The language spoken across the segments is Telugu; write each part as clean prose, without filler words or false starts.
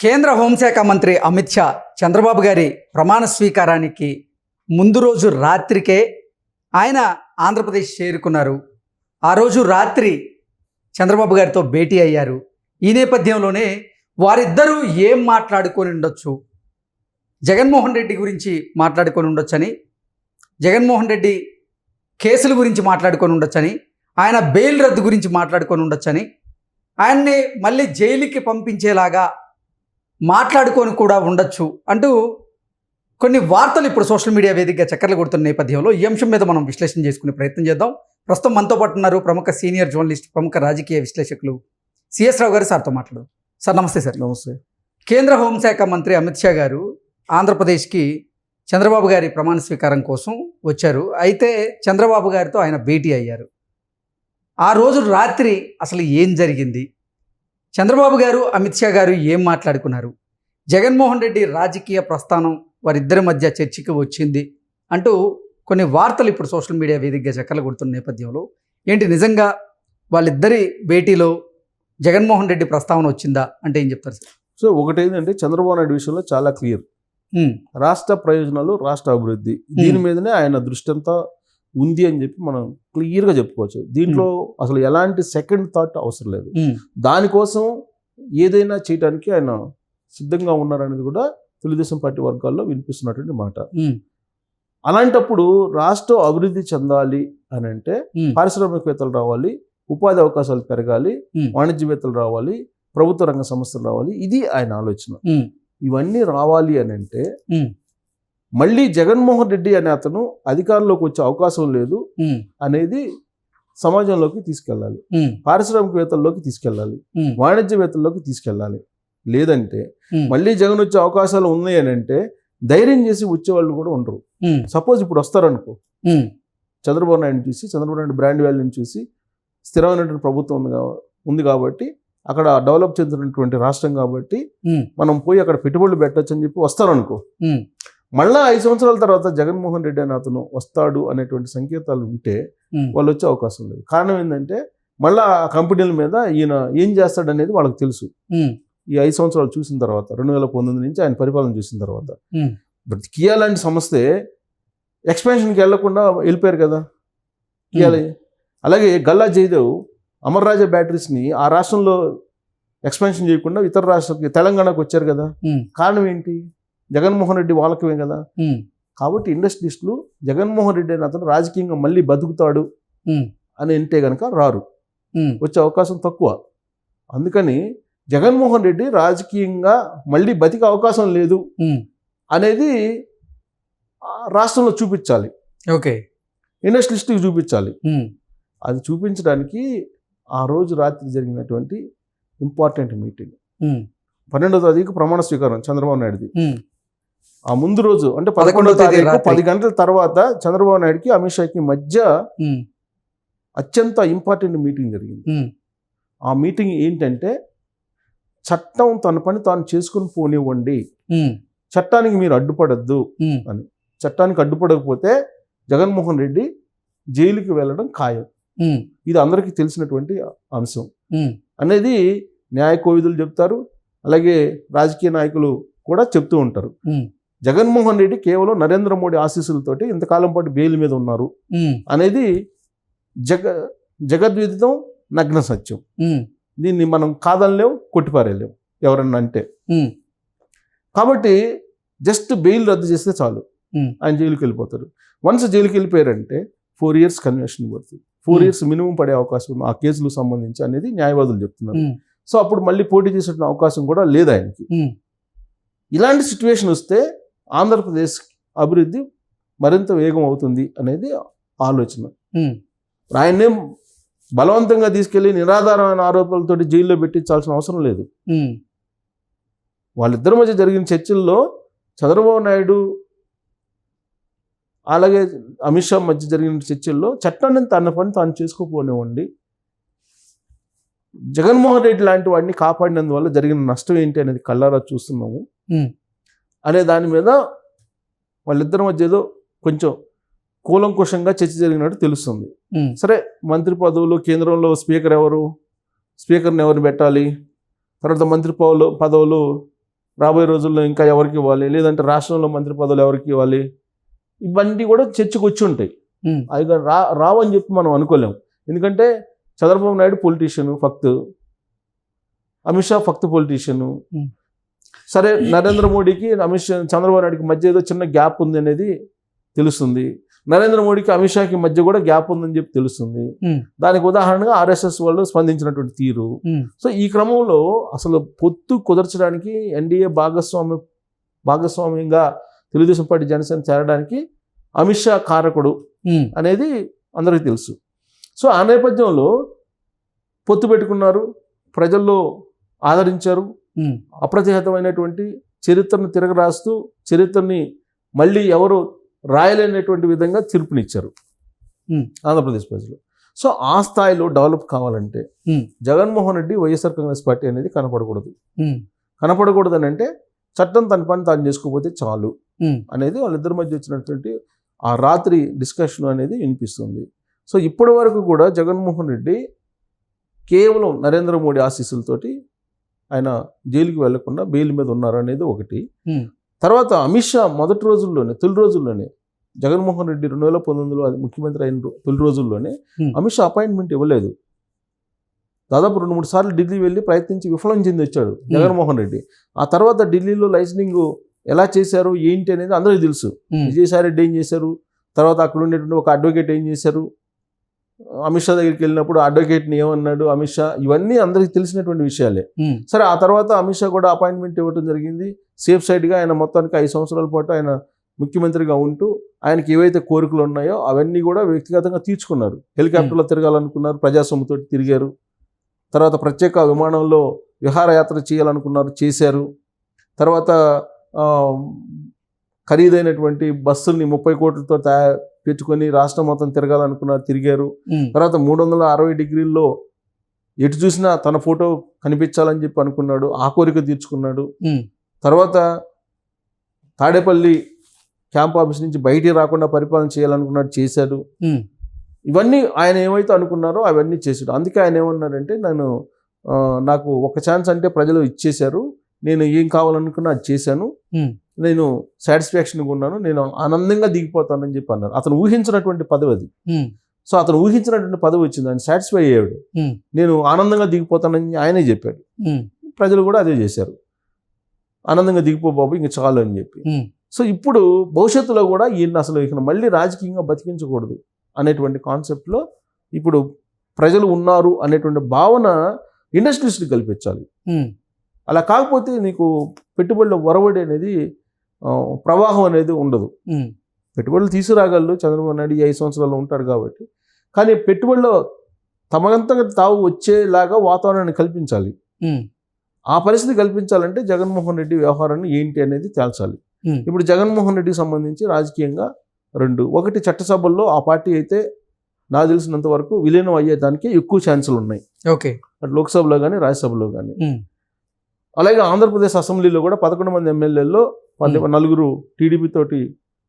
కేంద్ర హోంశాఖ మంత్రి అమిత్ షా చంద్రబాబు గారి ప్రమాణ స్వీకారానికి ముందు రోజు రాత్రికే ఆయన ఆంధ్రప్రదేశ్ చేరుకున్నారు. ఆ రోజు రాత్రి చంద్రబాబు గారితో భేటీ అయ్యారు. ఈ నేపథ్యంలోనే వారిద్దరూ ఏం మాట్లాడుకొని ఉండొచ్చు, జగన్మోహన్ రెడ్డి గురించి మాట్లాడుకొని ఉండొచ్చని, జగన్మోహన్ రెడ్డి కేసుల గురించి మాట్లాడుకొని ఉండొచ్చని, ఆయన బెయిల్ రద్దు గురించి మాట్లాడుకొని ఉండొచ్చని, ఆయన్ని మళ్ళీ జైలుకి పంపించేలాగా మాట్లాడుకొని కూడా ఉండొచ్చు అంటూ కొన్ని వార్తలు ఇప్పుడు సోషల్ మీడియా వేదికగా చక్కర్లు కొడుతున్న నేపథ్యంలో ఈ అంశం మీద మనం విశ్లేషణ చేసుకునే ప్రయత్నం చేద్దాం. ప్రస్తుతం మనతో పాటు ఉన్నారు ప్రముఖ సీనియర్ జర్నలిస్ట్, ప్రముఖ రాజకీయ విశ్లేషకులు సిఎస్ రావు గారు. సార్తో మాట్లాడు. సార్ నమస్తే. సార్ నమస్తే. కేంద్ర హోంశాఖ మంత్రి అమిత్ షా గారు ఆంధ్రప్రదేశ్కి చంద్రబాబు గారి ప్రమాణ స్వీకారం కోసం వచ్చారు. అయితే చంద్రబాబు గారితో ఆయన భేటీ అయ్యారు. ఆ రోజు రాత్రి అసలు ఏం జరిగింది, చంద్రబాబు గారు అమిత్ షా గారు ఏం మాట్లాడుకున్నారు, జగన్మోహన్ రెడ్డి రాజకీయ ప్రస్థానం వారిద్దరి మధ్య చర్చకి వచ్చింది అంటూ కొన్ని వార్తలు ఇప్పుడు సోషల్ మీడియా వేదికగా చక్కర్లు కొడుతున్న నేపథ్యంలో ఏంటి నిజంగా వాళ్ళిద్దరి భేటీలో జగన్మోహన్ రెడ్డి ప్రస్తావన వచ్చిందా అంటే ఏం చెప్తారు సార్? సో ఒకటేంటంటే చంద్రబాబు నాయుడు విషయంలో చాలా క్లియర్, రాష్ట్ర ప్రయోజనాలు, రాష్ట్ర అభివృద్ధి, దీని మీదనే ఆయన దృష్టి అంతా ఉంది అని చెప్పి మనం క్లియర్గా చెప్పుకోవచ్చు. దీంట్లో అసలు ఎలాంటి సెకండ్ థాట్ అవసరం లేదు. దానికోసం ఏదైనా చేయడానికి ఆయన సిద్ధంగా ఉన్నారనేది కూడా తెలుగుదేశం పార్టీ వర్గాల్లో వినిపిస్తున్నటువంటి మాట. అలాంటప్పుడు రాష్ట్రం అభివృద్ధి చెందాలి అని అంటే పారిశ్రామికవేత్తలు రావాలి, ఉపాధి అవకాశాలు పెరగాలి, వాణిజ్యవేత్తలు రావాలి, ప్రభుత్వ రంగ సంస్థలు రావాలి. ఇది ఆయన ఆలోచన. ఇవన్నీ రావాలి అని అంటే మళ్ళీ జగన్మోహన్ రెడ్డి అనే అతను అధికారంలోకి వచ్చే అవకాశం లేదు అనేది సమాజంలోకి తీసుకెళ్ళాలి, పారిశ్రామికవేత్తల్లోకి తీసుకెళ్ళాలి, వాణిజ్యవేత్తల్లోకి తీసుకెళ్ళాలి. లేదంటే మళ్ళీ జగన్ వచ్చే అవకాశాలు ఉన్నాయి అని అంటే ధైర్యం చేసి వచ్చేవాళ్ళు కూడా ఉండరు. సపోజ్ ఇప్పుడు వస్తారనుకో, చంద్రబాబు నాయుడు చూసి, చంద్రబాబు నాయుడు బ్రాండ్ వాల్యూని చూసి, స్థిరమైనటువంటి ప్రభుత్వం ఉంది కాబట్టి, అక్కడ డెవలప్ చెందినటువంటి రాష్ట్రం కాబట్టి మనం పోయి అక్కడ పెట్టుబడులు పెట్టచ్చు అని చెప్పి వస్తారనుకో, మళ్ళా 5 సంవత్సరాల తర్వాత జగన్మోహన్ రెడ్డి అని అతను వస్తాడు అనేటువంటి సంకేతాలు ఉంటే వాళ్ళు వచ్చే అవకాశం లేదు. కారణం ఏంటంటే మళ్ళా ఆ కంపెనీల మీద ఈయన ఏం చేస్తాడు అనేది వాళ్ళకి తెలుసు. ఈ 5 సంవత్సరాలు చూసిన తర్వాత, 2019 నుంచి ఆయన పరిపాలన చూసిన తర్వాత, బట్ కియా లాంటి సంస్థే ఎక్స్పాన్షన్కి వెళ్లకుండా వెళ్ళిపోయారు కదా కియాలే. అలాగే గల్లా జయదేవ్ అమర్ రాజా బ్యాటరీస్ని ఆ రాష్ట్రంలో ఎక్స్పాన్షన్ చేయకుండా ఇతర రాష్ట్రాలకి, తెలంగాణకు వచ్చారు కదా. కారణం ఏంటి? జగన్మోహన్ రెడ్డి వాళ్ళకమే కదా. కాబట్టి ఇండస్ట్రియలిస్టులు జగన్మోహన్ రెడ్డి అని అతను రాజకీయంగా మళ్ళీ బతుకుతాడు అని అంటే కనుక రారు, వచ్చే అవకాశం తక్కువ. అందుకని జగన్మోహన్ రెడ్డి రాజకీయంగా మళ్ళీ బతికే అవకాశం లేదు అనేది రాష్ట్రంలో చూపించాలి, ఓకే, ఇండస్ట్రియలిస్ట్కి చూపించాలి. అది చూపించడానికి ఆ రోజు రాత్రి జరిగినటువంటి ఇంపార్టెంట్ మీటింగ్, 12వ తారీఖు ప్రమాణ స్వీకారం చంద్రబాబు నాయుడుది. ఆ ముందు రోజు అంటే 11వ తారీఖు 10 గంటల తర్వాత చంద్రబాబు నాయుడుకి అమిత్ షాకి మధ్య అత్యంత ఇంపార్టెంట్ మీటింగ్ జరిగింది. ఆ మీటింగ్ ఏంటంటే, చట్టం తన పని తాను చేసుకుని పోనివ్వండి, చట్టానికి మీరు అడ్డుపడద్దు అని. చట్టానికి అడ్డుపడకపోతే జగన్మోహన్ రెడ్డి జైలుకి వెళ్ళడం ఖాయం. ఇది అందరికీ తెలిసినటువంటి అంశం అనేది న్యాయ కోవిదులు చెప్తారు, అలాగే రాజకీయ నాయకులు కూడా చెప్తూ ఉంటారు. జగన్మోహన్ రెడ్డి కేవలం నరేంద్ర మోడీ ఆశీస్సులతోటి ఇంతకాలం పాటు బెయిల్ మీద ఉన్నారు అనేది జగద్విదితం, నగ్న సత్యం. దీన్ని మనం కాదనలేం, కొట్టిపారేలేం ఎవరన్నా అంటే. కాబట్టి జస్ట్ బెయిల్ రద్దు చేస్తే చాలు, ఆయన జైలుకి వెళ్ళిపోతారు. వన్స్ జైలుకి వెళ్ళిపోయారంటే 4 years కన్విక్షన్ పడుతుంది, 4 years మినిమం పడే అవకాశం ఉంది ఆ కేసులకు సంబంధించి అనేది న్యాయవాదులు చెప్తున్నారు. సో అప్పుడు మళ్ళీ పోటీ చేసే అవకాశం కూడా లేదు ఆయనకి. ఇలాంటి సిచ్యువేషన్ వస్తే ఆంధ్రప్రదేశ్ అభివృద్ధి మరింత వేగం అవుతుంది అనేది ఆలోచన. ఆయన్నే బలవంతంగా తీసుకెళ్లి నిరాధారమైన ఆరోపణలతో జైల్లో పెట్టించాల్సిన అవసరం లేదు. వాళ్ళిద్దరి మధ్య జరిగిన చర్చల్లో చంద్రబాబు నాయుడు అలాగే అమిత్ షా మధ్య జరిగిన చర్చల్లో చట్టాన్ని తన పని తాను చేసుకోపోనివ్వండి, జగన్మోహన్ రెడ్డి లాంటి వాడిని కాపాడినందువల్ల జరిగిన నష్టం ఏంటి అనేది కళ్ళారా చూస్తున్నాము అనే దాని మీద వాళ్ళిద్దరి మధ్య ఏదో కొంచెం కూలంకుషంగా చర్చ జరిగినట్టు తెలుస్తుంది. సరే, మంత్రి పదవులు, కేంద్రంలో స్పీకర్ని ఎవరు పెట్టాలి, తర్వాత మంత్రి పదవులు రాబోయే రోజుల్లో ఇంకా ఎవరికి ఇవ్వాలి, లేదంటే రాష్ట్రంలో మంత్రి పదవులు ఎవరికి ఇవ్వాలి, ఇవన్నీ కూడా చర్చకు వచ్చి ఉంటాయి. అది రావని చెప్పి మనం అనుకోలేము. ఎందుకంటే చంద్రబాబు నాయుడు పొలిటీషియను ఫక్త్, అమిత్ షా ఫక్త్ పొలిటీషియను. సరే, నరేంద్ర మోడీకి చంద్రబాబు నాయుడికి మధ్య ఏదో చిన్న గ్యాప్ ఉంది అనేది తెలుస్తుంది. నరేంద్ర మోడీకి అమిత్ షాకి మధ్య కూడా గ్యాప్ ఉందని చెప్పి తెలుస్తుంది. దానికి ఉదాహరణగా ఆర్ఎస్ఎస్ వాళ్ళు స్పందించినటువంటి తీరు. సో ఈ క్రమంలో అసలు పొత్తు కుదర్చడానికి ఎన్డీఏ భాగస్వామ్యంగా తెలుగుదేశం పార్టీ జనసేన చేరడానికి అమిత్ షా కారకుడు అనేది అందరికీ తెలుసు. సో ఆ నేపథ్యంలో పొత్తు పెట్టుకున్నారు, ప్రజల్లో ఆదరించారు, అప్రతిహతమైనటువంటి చరిత్రను తిరగరాస్తూ చరిత్రని మళ్ళీ ఎవరు రాయలేనటువంటి విధంగా తీర్పునిచ్చారు ఆంధ్రప్రదేశ్ ప్రజలు. సో ఆ స్థాయిలో డెవలప్ కావాలంటే జగన్మోహన్ రెడ్డి వైఎస్ఆర్ కాంగ్రెస్ పార్టీ అనేది కనపడకూడదు అని అంటే చట్టం తన పని తాను చేసుకోకపోతే చాలు అనేది వాళ్ళిద్దరి మధ్య వచ్చినటువంటి ఆ రాత్రి డిస్కషన్ అనేది వినిపిస్తుంది. సో ఇప్పటి వరకు కూడా జగన్మోహన్ రెడ్డి కేవలం నరేంద్ర మోడీ ఆశీస్సులతోటి ఆయన జైలుకి వెళ్లకుండా బెయిల్ మీద ఉన్నారు అనేది ఒకటి. తర్వాత అమిత్ షా తొలి రోజుల్లోనే జగన్మోహన్ రెడ్డి 2019లో ముఖ్యమంత్రి అయిన తొలి రోజుల్లోనే అమిత్ షా అపాయింట్మెంట్ ఇవ్వలేదు. దాదాపు 2-3 సార్లు ఢిల్లీ వెళ్ళి ప్రయత్నించి విఫలం చెంది వచ్చాడు జగన్మోహన్ రెడ్డి. ఆ తర్వాత ఢిల్లీలో లైసెన్సింగ్ ఎలా చేశారు ఏంటి అనేది అందరికీ తెలుసు. విజయసాయి రెడ్డి ఏం చేశారు, తర్వాత అక్కడ ఉండేటువంటి ఒక అడ్వకేట్ ఏం చేశారు, అమిత్ షా దగ్గరికి వెళ్ళినప్పుడు అడ్వకేట్ని ఏమన్నాడు అమిత్ షా, ఇవన్నీ అందరికీ తెలిసినటువంటి విషయాలే. సరే, ఆ తర్వాత అమిత్ షా కూడా అపాయింట్మెంట్ ఇవ్వడం జరిగింది. సేఫ్ సైడ్గా ఆయన మొత్తానికి 5 సంవత్సరాల పాటు ఆయన ముఖ్యమంత్రిగా ఉంటూ ఆయనకి ఏవైతే కోరికలు ఉన్నాయో అవన్నీ కూడా వ్యక్తిగతంగా తీర్చుకున్నారు. హెలికాప్టర్లో తిరగాలనుకున్నారు, ప్రజాస్వామ్యంతో తిరిగారు. తర్వాత ప్రత్యేక విమానంలో విహారయాత్ర చేయాలనుకున్నారు, చేశారు. తర్వాత ఖరీదైనటువంటి బస్సుల్ని 30 కోట్లతో పెట్టుకొని రాష్ట్రం మొత్తం తిరగాలనుకున్నారు, తిరిగారు. తర్వాత 360 డిగ్రీల్లో ఎటు చూసినా తన ఫోటో కనిపించాలని చెప్పి అనుకున్నాడు, ఆ కోరిక తీర్చుకున్నాడు. తర్వాత తాడేపల్లి క్యాంప్ ఆఫీస్ నుంచి బయటికి రాకుండా పరిపాలన చేయాలనుకున్నాడు, చేశాడు. ఇవన్నీ ఆయన ఏమైతే అనుకున్నారో అవన్నీ చేశాడు. అందుకే ఆయన ఏమన్నారంటే, నాకు ఒక ఛాన్స్ అంటే ప్రజలు ఇచ్చేశారు, నేను ఏం కావాలనుకున్నా అది చేశాను, నేను సాటిస్ఫాక్షన్గా ఉన్నాను, నేను ఆనందంగా దిగిపోతానని చెప్పి అన్నారు. అతను ఊహించినటువంటి పదవి అది. సో అతను ఊహించినటువంటి పదవి వచ్చింది, ఆయన సాటిస్ఫై అయ్యాడు, నేను ఆనందంగా దిగిపోతానని ఆయనే చెప్పాడు. ప్రజలు కూడా అదే చేశారు, ఆనందంగా దిగిపో బాబు ఇంక చాలు అని చెప్పి. సో ఇప్పుడు భవిష్యత్తులో కూడా ఈయన అసలు ఇక మళ్ళీ రాజకీయంగా బతికించకూడదు అనేటువంటి కాన్సెప్ట్లో ఇప్పుడు ప్రజలు ఉన్నారు అనేటువంటి భావన ఇండస్ట్రీస్కి కల్పించాలి. అలా కాకపోతే నీకు పెట్టుబడుల ఒరవడి అనేది, ప్రవాహం అనేది ఉండదు. పెట్టుబడులు తీసుకురాగలరు చంద్రబాబు నాయుడు 5 సంవత్సరాలు ఉంటారు కాబట్టి, కానీ పెట్టుబడులు తమంతగా తావు వచ్చేలాగా వాతావరణాన్ని కల్పించాలి. ఆ పరిస్థితి కల్పించాలంటే జగన్మోహన్ రెడ్డి వ్యవహారాన్ని ఏంటి అనేది తేల్చాలి. ఇప్పుడు జగన్మోహన్ రెడ్డికి సంబంధించి రాజకీయంగా ఒకటి చట్టసభల్లో ఆ పార్టీ అయితే నాకు తెలిసినంత వరకు విలీనం అయ్యేదానికి ఎక్కువ ఛాన్సులు ఉన్నాయి. అటు లోక్సభలో కానీ రాజ్యసభలో కానీ. అలాగే ఆంధ్రప్రదేశ్ అసెంబ్లీలో కూడా 11 మంది ఎమ్మెల్యేల్లో 4 టీడీపీ తోటి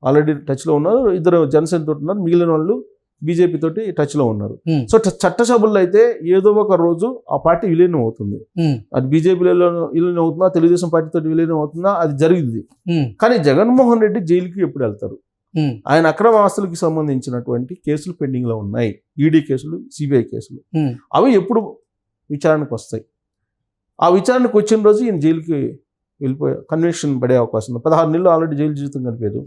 ఆల్రెడీ టచ్లో ఉన్నారు, 2 జనసేన తోటి ఉన్నారు, మిగిలిన వాళ్ళు బీజేపీ తోటి టచ్లో ఉన్నారు. సో చట్టసభల్లో అయితే ఏదో ఒక రోజు ఆ పార్టీ విలీనం అవుతుంది. అది బీజేపీలో విలీనం అవుతుందా, తెలుగుదేశం పార్టీ తోటి విలీనం అవుతుందా, అది జరిగింది. కానీ జగన్మోహన్ రెడ్డి జైలుకి ఎప్పుడు వెళ్తారు? ఆయన అక్రమ ఆస్తులకు సంబంధించినటువంటి కేసులు పెండింగ్లో ఉన్నాయి, ఈడీ కేసులు, సిబిఐ కేసులు. అవి ఎప్పుడు విచారణకు వస్తాయి? ఆ విచారణకు వచ్చిన రోజు ఈయన జైలుకి వెళ్ళిపోయే కన్విక్షన్ పడే అవకాశం ఉంది. 16 నెలలు ఆల్రెడీ జైలు జీవితం గడిపారు.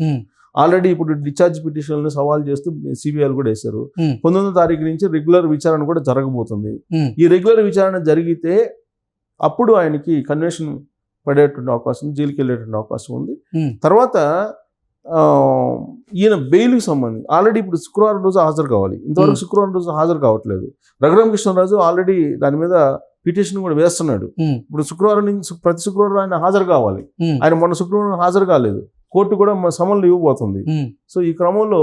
ఆల్రెడీ ఇప్పుడు డిశ్చార్జ్ పిటిషన్లను సవాల్ చేస్తూ సిబిఐలు కూడా వేశారు. 19వ తారీఖు నుంచి రెగ్యులర్ విచారణ కూడా జరగబోతుంది. ఈ రెగ్యులర్ విచారణ జరిగితే అప్పుడు ఆయనకి కన్విక్షన్ పడేటువంటి అవకాశం, జైలుకి వెళ్ళేటువంటి అవకాశం ఉంది. తర్వాత ఈయన బెయిల్కి సంబంధించి ఆల్రెడీ ఇప్పుడు శుక్రవారం రోజు హాజరు కావాలి, ఇంతవరకు శుక్రవారం రోజు హాజరు కావట్లేదు. రఘురామకృష్ణరాజు ఆల్రెడీ దాని మీద పిటిషన్ కూడా వేస్తున్నాడు. ఇప్పుడు శుక్రవారం నుంచి ప్రతి శుక్రవారం ఆయన హాజరు కావాలి. ఆయన మొన్న శుక్రవారం హాజరు కాలేదు, కోర్టు కూడా సమన్లు ఇవ్వబోతుంది. సో ఈ క్రమంలో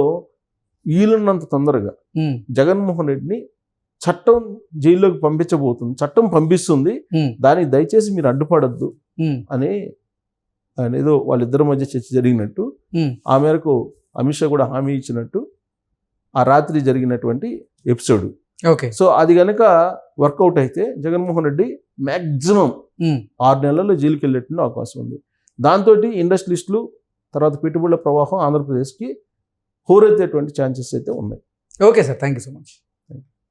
వీలున్నంత తొందరగా జగన్మోహన్ రెడ్డిని చట్టం జైల్లోకి పంపించబోతుంది, చట్టం పంపిస్తుంది, దానికి దయచేసి మీరు అడ్డుపడద్దు అని ఏదో వాళ్ళిద్దరి మధ్య చర్చ జరిగినట్టు, ఆ మేరకు అమిత్ షా కూడా హామీ ఇచ్చినట్టు ఆ రాత్రి జరిగినటువంటి ఎపిసోడ్. ఓకే. సో అది కనుక వర్కౌట్ అయితే జగన్మోహన్ రెడ్డి మ్యాక్సిమం 6 నెలల్లో జైలుకి వెళ్ళేటువంటి అవకాశం ఉంది. దాంతో ఇండస్ట్రియలిస్టులు తర్వాత పెట్టుబడుల ప్రవాహం ఆంధ్రప్రదేశ్కి హోరెత్తేటువంటి ఛాన్సెస్ అయితే ఉన్నాయి. Okay sir, thank you so much.